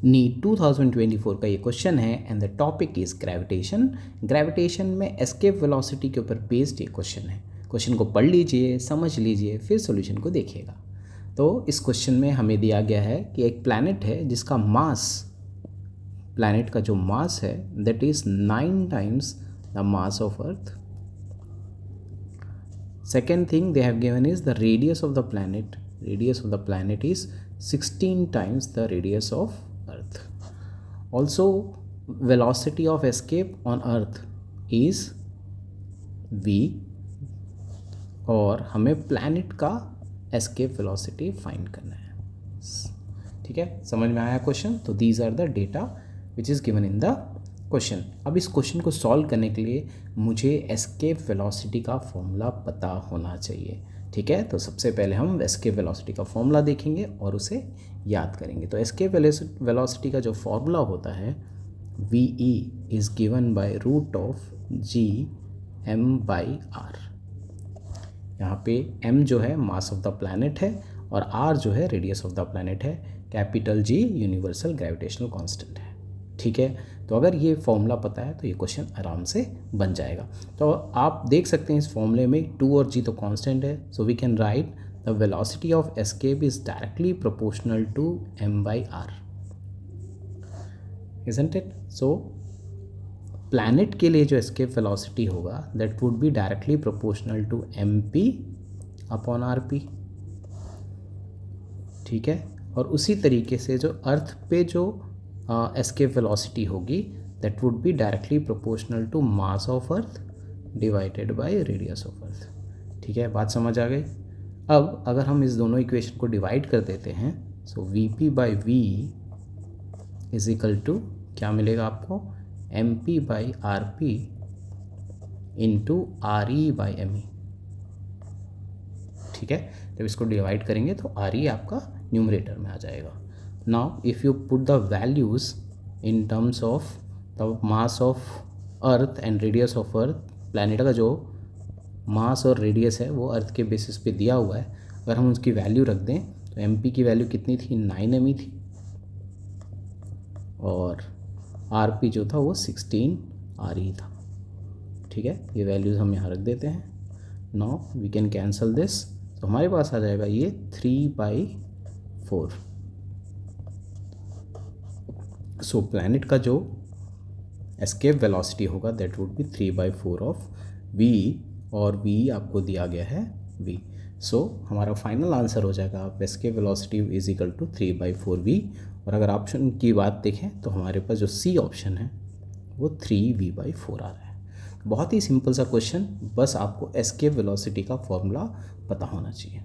NEET 2024 का ये question है and the topic is gravitation. Gravitation में एस्केप वेलोसिटी के ऊपर बेस्ड ये क्वेश्चन है। क्वेश्चन को पढ़ लीजिए, समझ लीजिए, फिर सॉल्यूशन को देखिएगा। तो इस क्वेश्चन में हमें दिया गया है कि एक प्लैनेट है जिसका मास, प्लैनेट का जो मास है that is 9 times the mass of earth. Second thing they have given is the radius of the planet. Radius of the planet is 16 times the radius of earth. Also velocity of escape on earth is v और हमें planet का escape velocity find करना है। ठीक है, समझ में आया क्वेश्चन? तो these are the data which is given in the question. अब इस क्वेश्चन को सॉल्व करने के लिए मुझे एस्केप वेलोसिटी का फॉर्मूला पता होना चाहिए। ठीक है, तो सबसे पहले हम एस्केप वेलोसिटी का फॉर्मूला देखेंगे और उसे याद करेंगे। तो एस्केप वेलोसिटी का जो फॉर्मूला होता है V E is given by root of G M by R. यहाँ पे m जो है मास ऑफ द प्लैनेट है और r जो है रेडियस ऑफ द प्लैनेट है, capital G universal gravitational constant है। ठीक है, तो अगर ये फॉर्मूला पता है तो ये क्वेश्चन आराम से बन जाएगा। तो आप देख सकते हैं इस फॉर्मूले में 2 और g तो कांस्टेंट है, so we can write the velocity of escape is directly proportional to m by R, isn't it? So planet के लिए जो एस्केप वेलोसिटी होगा that would be directly proportional to mp upon rp। ठीक है, और उसी तरीके से जो अर्थ पे जो एस्केप वेलोसिटी होगी that would be directly proportional to mass of earth divided by radius of earth. ठीक है, बात समझ आ गई? अब अगर हम इस दोनों इक्वेशन को डिवाइड कर देते हैं so V P by V is equal to क्या मिलेगा आपको? M P by R P into R E by M E. ठीक है, जब इसको डिवाइड करेंगे तो आर ई आपका न्यूमरेटर में आ जाएगा। Now if you put the values in terms of the mass of earth and radius of earth, planet का जो मास और रेडियस है वो अर्थ के बेसिस पे दिया हुआ है, अगर हम उसकी वैल्यू रख दें तो एम पी की वैल्यू कितनी थी? 9 एम ई थी और आर पी जो था वो 16 आर ई था। ठीक है, ये वैल्यूज़ हम यहाँ रख देते हैं। Now we can cancel this, तो हमारे पास आ जाएगा ये 3/4। सो प्लैनेट का जो एस्केप वेलोसिटी होगा that would B 3/4 of v, और v आपको दिया गया है v। सो हमारा फाइनल आंसर हो जाएगा escape velocity is equal to 3/4v। और अगर ऑप्शन की बात देखें तो हमारे पास जो सी ऑप्शन है वो 3v/4 आ रहा है। बहुत ही सिंपल सा क्वेश्चन, बस आपको एस्केप वेलोसिटी का फॉर्मूला पता होना चाहिए।